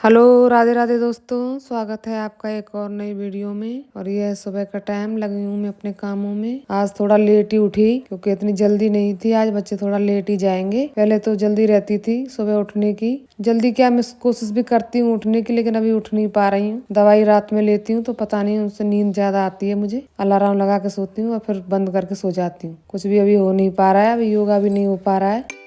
Hello, Radhe Radhe दोस्तों। स्वागत है आपका एक और नई वीडियो में। और ये है सुबह का टाइम, लगी हूँ मैं अपने कामों में। आज थोड़ा लेट ही उठी क्योंकि इतनी जल्दी नहीं थी। आज बच्चे थोड़ा लेट ही जाएंगे। पहले तो जल्दी रहती थी सुबह उठने की। जल्दी क्या, मैं कोशिश भी करती हूँ उठने की, लेकिन अभी उठ नहीं पा रही हूँ। दवाई रात में लेती हूँ तो पता नहीं उससे नींद ज्यादा आती है मुझे। अलार्म लगा के सोती हूँ और फिर बंद करके सो जाती हूँ। कुछ भी अभी हो नहीं पा रहा है। अभी योगा भी नहीं हो पा रहा है।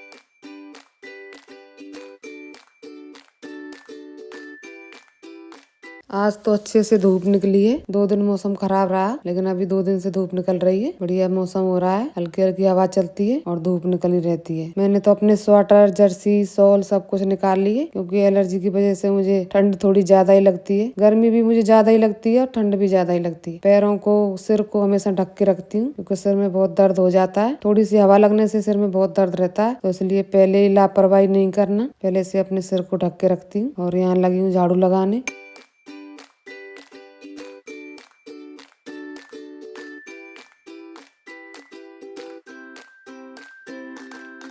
आज तो अच्छे से धूप निकली है। 2 दिन मौसम खराब रहा, लेकिन अभी 2 दिन से धूप निकल रही है। बढ़िया मौसम हो रहा है, हल्की हल्की हवा चलती है और धूप निकली रहती है। मैंने तो अपने स्वेटर, जर्सी, शॉल सब कुछ निकाल लिए, क्योंकि एलर्जी की वजह से मुझे ठंड थोड़ी ज्यादा ही लगती है। गर्मी भी मुझे ज्यादा ही लगती है और ठंड भी ज्यादा ही लगती है। पैरों को, सिर को हमेशा ढक के रखती हूँ, क्योंकि सिर में बहुत दर्द हो जाता है। थोड़ी सी हवा लगने से सिर में बहुत दर्द रहता है, तो इसलिए पहले ही लापरवाही नहीं करना। पहले से अपने सिर को ढक के रखती हूँ। और यहाँ लगी हूँ झाड़ू लगाने।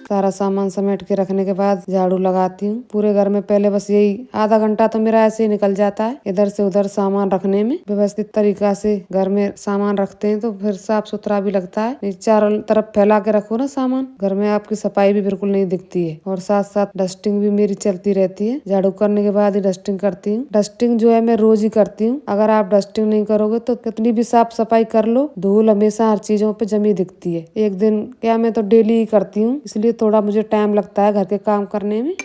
सारा सामान समेट के रखने के बाद झाड़ू लगाती हूँ पूरे घर में। पहले बस यही आधा घंटा तो मेरा ऐसे ही निकल जाता है, इधर से उधर सामान रखने में। व्यवस्थित तरीका से घर में सामान रखते हैं तो फिर साफ सुथरा भी लगता है। नहीं, चारों तरफ फैला के रखो ना सामान, घर में आपकी सफाई भी बिल्कुल नहीं दिखती है। और साथ साथ डस्टिंग भी मेरी चलती रहती है। झाड़ू करने के बाद ही डस्टिंग करती हूँ। डस्टिंग जो है मैं रोज ही करती हूँ। अगर आप डस्टिंग नहीं करोगे तो कितनी भी साफ सफाई कर लो, धूल हमेशा हर चीजों पे जमी दिखती है। एक दिन क्या, मैं तो डेली ही करती हूँ, इसलिए थोड़ा मुझे टाइम लगता है घर के काम करने में।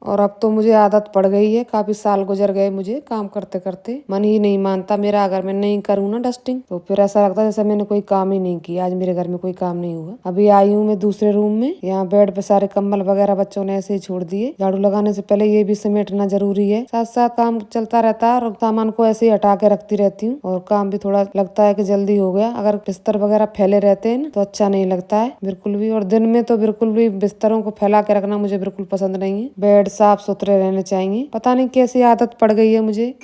और अब तो मुझे आदत पड़ गई है। काफी साल गुजर गए मुझे काम करते करते। मन ही नहीं मानता मेरा, अगर मैं नहीं करूँ ना डस्टिंग, तो फिर ऐसा लगता है जैसे मैंने कोई काम ही नहीं किया। आज मेरे घर में कोई काम नहीं हुआ। अभी आई हूँ मैं दूसरे रूम में। यहाँ बेड पे सारे कंबल वगैरह बच्चों ने ऐसे ही छोड़ दिए। झाड़ू लगाने से पहले ये भी समेटना जरूरी है। साथ साथ काम चलता रहता है और सामान को ऐसे ही हटा के रखती रहती हूँ, और काम भी थोड़ा लगता है कि जल्दी हो गया। अगर बिस्तर वगैरह फैले रहते हैं ना तो अच्छा नहीं लगता है बिल्कुल भी। और दिन में तो बिल्कुल भी बिस्तरों को फैला के रखना मुझे बिल्कुल पसंद नहीं है। बेड साफ सुथरे रहने चाहिए। पता नहीं कैसी आदत पड़ गई है मुझे।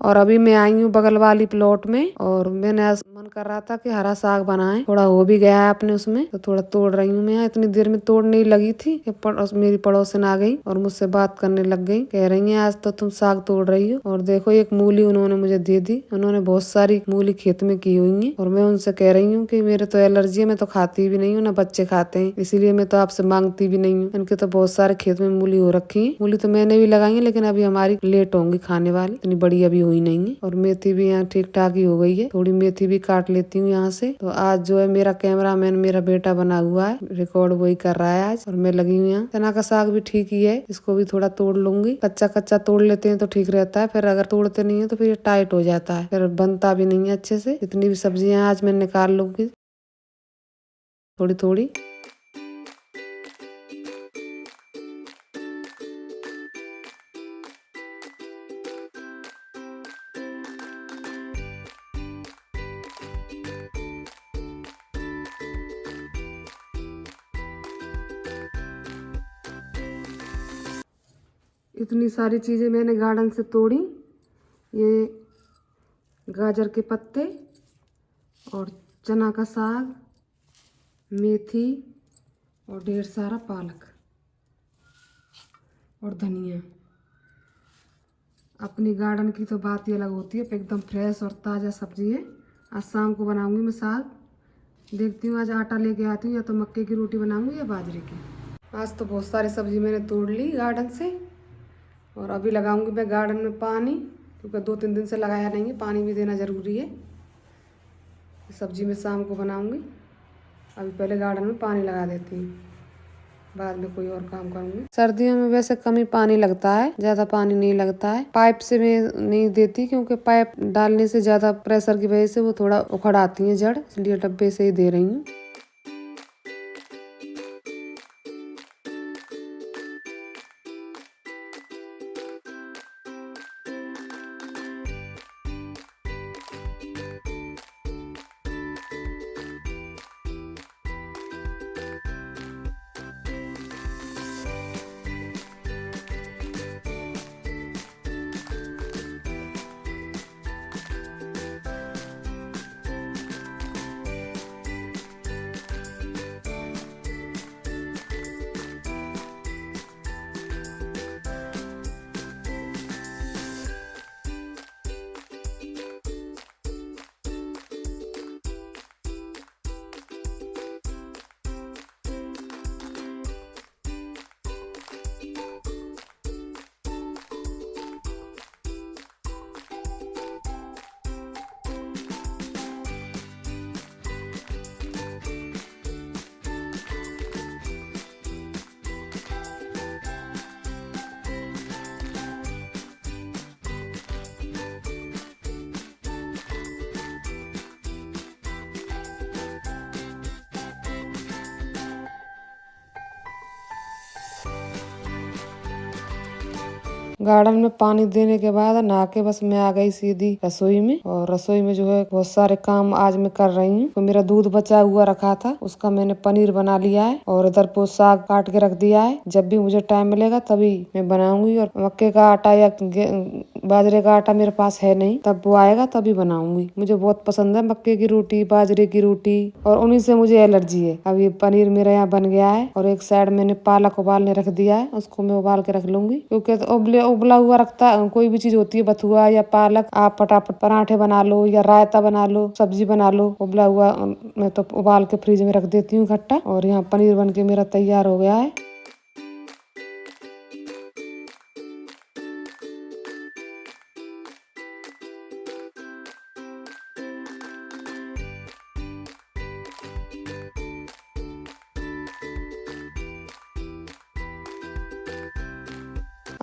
और अभी मैं आई हूँ बगल वाली प्लॉट में, और मैंने आज मन कर रहा था कि हरा साग बनाएं। थोड़ा हो भी गया है अपने उसमें, तो थोड़ा तोड़ रही हूँ मैं। इतनी देर में तोड़ने ही लगी थी कि मेरी पड़ोसन आ गई और मुझसे बात करने लग गई। कह रही है आज तो तुम साग तोड़ रही हो। और देखो, एक मूली उन्होंने मुझे दे दी। उन्होंने बहुत सारी मूली खेत में की हुई है, और मैं उनसे कह रही हूँ कि मेरे तो एलर्जी है, मैं तो खाती भी नहीं हूँ, ना बच्चे खाते हैं, इसीलिए मैं तो आपसे मांगती भी नहीं हूँ। इनके तो बहुत सारे खेत में मूली हो रखी है। मूली तो मैंने भी लगाई है, लेकिन अभी हमारी लेट होंगी खाने वाली, इतनी बड़ी अभी हुई नहीं है। और मेथी भी यहाँ ठीक ठाक ही हो गई है। थोड़ी मेथी भी काट लेती हूँ यहाँ से। तो आज जो है मेरा कैमरामैन मेरा बेटा बना हुआ है, रिकॉर्ड वही कर रहा है आज, और मैं लगी हुई यहाँ। चना का साग भी ठीक ही है, इसको भी थोड़ा तोड़ लूंगी। कच्चा कच्चा तोड़ लेते हैं तो ठीक रहता है, फिर अगर तोड़ते नहीं है तो फिर ये टाइट हो जाता है, फिर बनता भी नहीं है अच्छे से। जितनी भी सब्जियां आज मैं निकाल लूंगी थोड़ी थोड़ी। इतनी सारी चीजें मैंने गार्डन से तोड़ी। ये गाजर के पत्ते, और चना का साग, मेथी, और ढेर सारा पालक और धनिया। अपनी गार्डन की तो बात ही अलग होती है, एकदम फ्रेश और ताज़ा सब्जी है। आज शाम को बनाऊंगी मैं साग। देखती हूँ आज आटा लेके आती हूँ, या तो मक्के की रोटी बनाऊंगी या बाजरे की। आज तो बहुत सारी सब्जी मैंने तोड़ ली गार्डन से। और अभी लगाऊंगी मैं गार्डन में पानी, क्योंकि 2-3 दिन से लगाया नहीं है। पानी भी देना ज़रूरी है। सब्जी मैं शाम को बनाऊंगी। अभी पहले गार्डन में पानी लगा देती हूँ। बाद में कोई और काम करूंगी। सर्दियों में वैसे कम ही पानी लगता है, ज्यादा पानी नहीं लगता है। पाइप से मैं नहीं देती क्योंकि पाइप डालने से ज्यादा प्रेशर की वजह से वो थोड़ा उखड़ आती है जड़, इसलिए डब्बे से ही दे रही हूँ। गार्डन में पानी देने के बाद नहा के बस मैं आ गई सीधी रसोई में। और रसोई में जो है बहुत सारे काम आज मैं कर रही हूँ। तो मेरा दूध बचा हुआ रखा था, उसका मैंने पनीर बना लिया है और इधर पोस्ट साग काट के रख दिया है। जब भी मुझे टाइम मिलेगा तभी मैं बनाऊंगी। और मक्के का आटा या बाजरे का आटा मेरे पास है नहीं, तब वो आएगा तभी बनाऊंगी। मुझे बहुत पसंद है मक्के की रोटी, बाजरे की रोटी, और उन्हीं से मुझे एलर्जी है। अब ये पनीर मेरा यहाँ बन गया है और एक साइड मैंने पालक उबालने रख दिया है, उसको मैं उबाल के रख लूंगी। क्योंकि तो उबला हुआ रखता कोई भी चीज होती है, बथुआ या पालक, आप फटाफट पराठे बना लो या रायता बना लो, सब्जी बना लो। उबला हुआ मैं तो उबाल के फ्रिज में रख देती हूँ इकट्ठा। और यहाँ पनीर बन के मेरा तैयार हो गया है।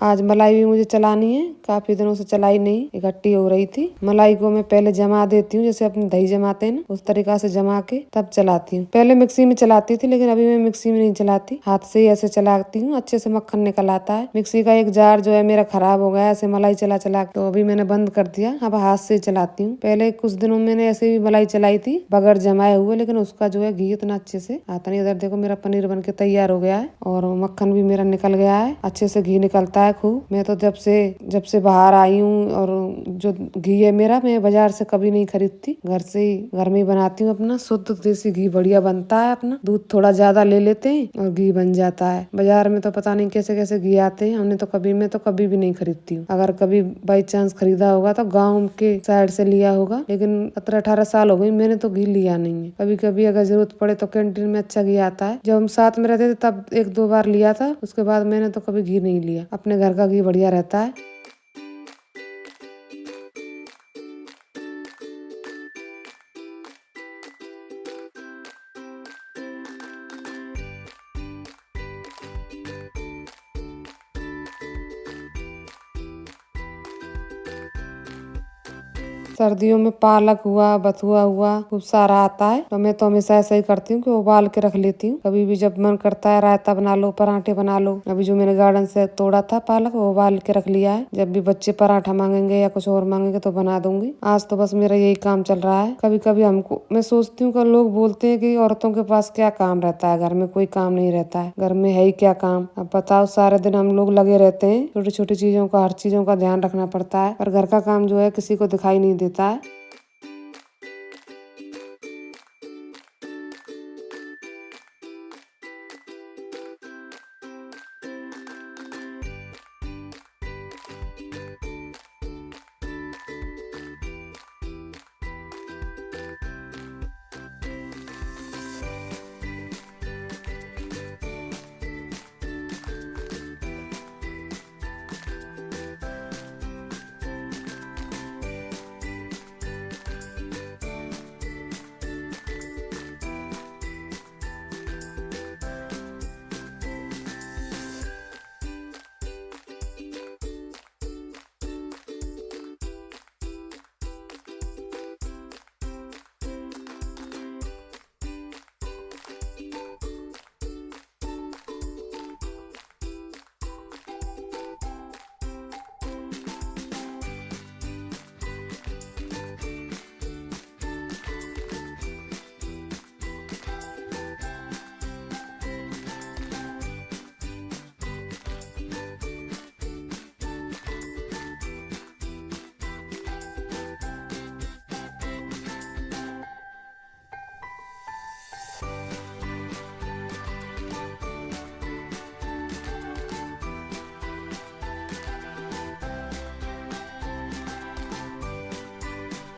आज मलाई भी मुझे चलानी है, काफी दिनों से चलाई नहीं, इकट्ठी हो रही थी। मलाई को मैं पहले जमा देती हूँ, जैसे अपने दही जमाते हैं ना, उस तरीका से जमा के तब चलाती हूँ। पहले मिक्सी में चलाती थी, लेकिन अभी मैं मिक्सी में नहीं चलाती, हाथ से ही ऐसे चलाती हूँ। अच्छे से मक्खन निकल आता है। मिक्सी का एक जार जो है मेरा खराब हो गया ऐसे मलाई चला चला, तो अभी मैंने बंद कर दिया। अब हाथ से चलाती हूँ। पहले कुछ दिनों मैंने ऐसे भी मलाई चलाई थी बगैर जमाए हुए, लेकिन उसका जो है घी इतना अच्छे से आता नहीं। इधर देखो मेरा पनीर बन के तैयार हो गया है और मक्खन भी मेरा निकल गया है, अच्छे से घी निकलता है खूब। मैं तो जब से बाहर आई हूँ, और जो घी है मेरा, मैं बाजार से कभी नहीं खरीदती, घर में ही बनाती हूँ। अपना शुद्ध देसी घी बढ़िया बनता है। अपना दूध थोड़ा ज्यादा ले लेते हैं और घी बन जाता है। बाजार में तो पता नहीं कैसे कैसे घी आते हैं, मैं तो कभी भी नहीं खरीदती हूँ। अगर कभी बाई चांस खरीदा होगा तो गाँव के साइड से लिया होगा, लेकिन 17-18 साल हो गई मैंने तो घी लिया नहीं है। कभी कभी अगर जरूरत पड़े तो कैंटीन में अच्छा घी आता है। जब हम साथ में रहते थे तब 1-2 बार लिया था, उसके बाद मैंने तो कभी घी नहीं लिया। अपने घर का घी बढ़िया रहता है। सर्दियों में पालक हुआ, बथुआ हुआ, खूब सारा आता है। तो मैं तो हमेशा ऐसा ही करती हूँ कि उबाल के रख लेती हूँ। कभी भी जब मन करता है रायता बना लो, पराठे बना लो। अभी जो मैंने गार्डन से तोड़ा था पालक, वो उबाल के रख लिया है। जब भी बच्चे पराठा मांगेंगे या कुछ और मांगेंगे तो बना दूंगी। आज तो बस मेरा यही काम चल रहा है। कभी कभी मैं सोचती हूँ कि लोग बोलते हैं कि औरतों के पास क्या काम रहता है, घर में कोई काम नहीं रहता है। घर में है ही क्या काम। अब बताओ, सारे दिन हम लोग लगे रहते हैं, छोटी छोटी चीजों का, हर चीजों का ध्यान रखना पड़ता है, पर घर का काम जो है किसी को दिखाई नहीं देता है।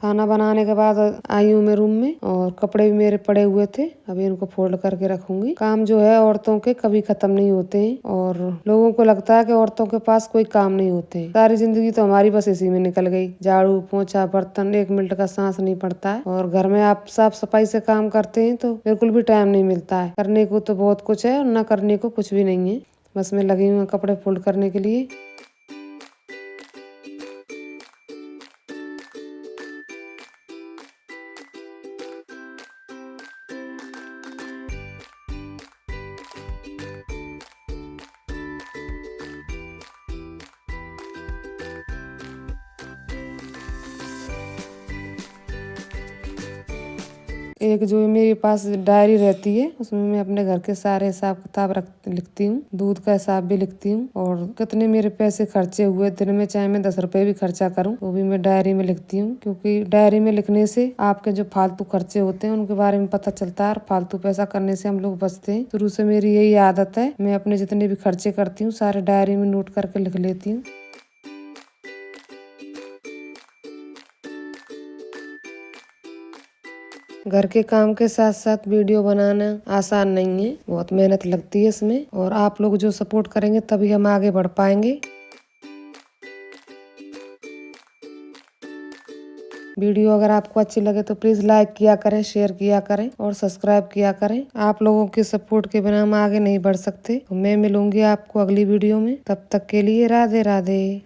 खाना बनाने के बाद आई हूँ मैं रूम में और कपड़े भी मेरे पड़े हुए थे, अभी इनको फोल्ड करके रखूंगी। काम जो है औरतों के कभी खत्म नहीं होते हैं और लोगों को लगता है कि औरतों के पास कोई काम नहीं होते। सारी जिंदगी तो हमारी बस इसी में निकल गई। झाड़ू पोछा बर्तन, 1 मिनट का सांस नहीं पड़ता है। और घर में आप साफ सफाई से काम करते हैं तो बिल्कुल भी टाइम नहीं मिलता है। करने को तो बहुत कुछ है और न करने को कुछ भी नहीं है। बस मैं लगी हूँ कपड़े फोल्ड करने के लिए। एक जो मेरे पास डायरी रहती है उसमें मैं अपने घर के सारे हिसाब किताब लिखती हूँ। दूध का हिसाब भी लिखती हूँ और कितने मेरे पैसे खर्चे हुए दिन में, चाहे मैं 10 रुपए भी खर्चा करूँ वो भी मैं डायरी में लिखती हूँ। क्योंकि डायरी में लिखने से आपके जो फालतू खर्चे होते हैं उनके बारे में पता चलता है और फालतू पैसा करने से हम लोग बचते हैं। शुरू से मेरी यही आदत है, मैं अपने जितने भी खर्चे करती हूँ सारे डायरी में नोट करके लिख लेती हूँ। घर के काम के साथ साथ वीडियो बनाना आसान नहीं है, बहुत मेहनत लगती है इसमें और आप लोग जो सपोर्ट करेंगे तभी हम आगे बढ़ पाएंगे। वीडियो अगर आपको अच्छी लगे तो प्लीज लाइक किया करें, शेयर किया करें और सब्सक्राइब किया करें। आप लोगों के सपोर्ट के बिना हम आगे नहीं बढ़ सकते। मैं मिलूंगी आपको अगली वीडियो में, तब तक के लिए राधे राधे।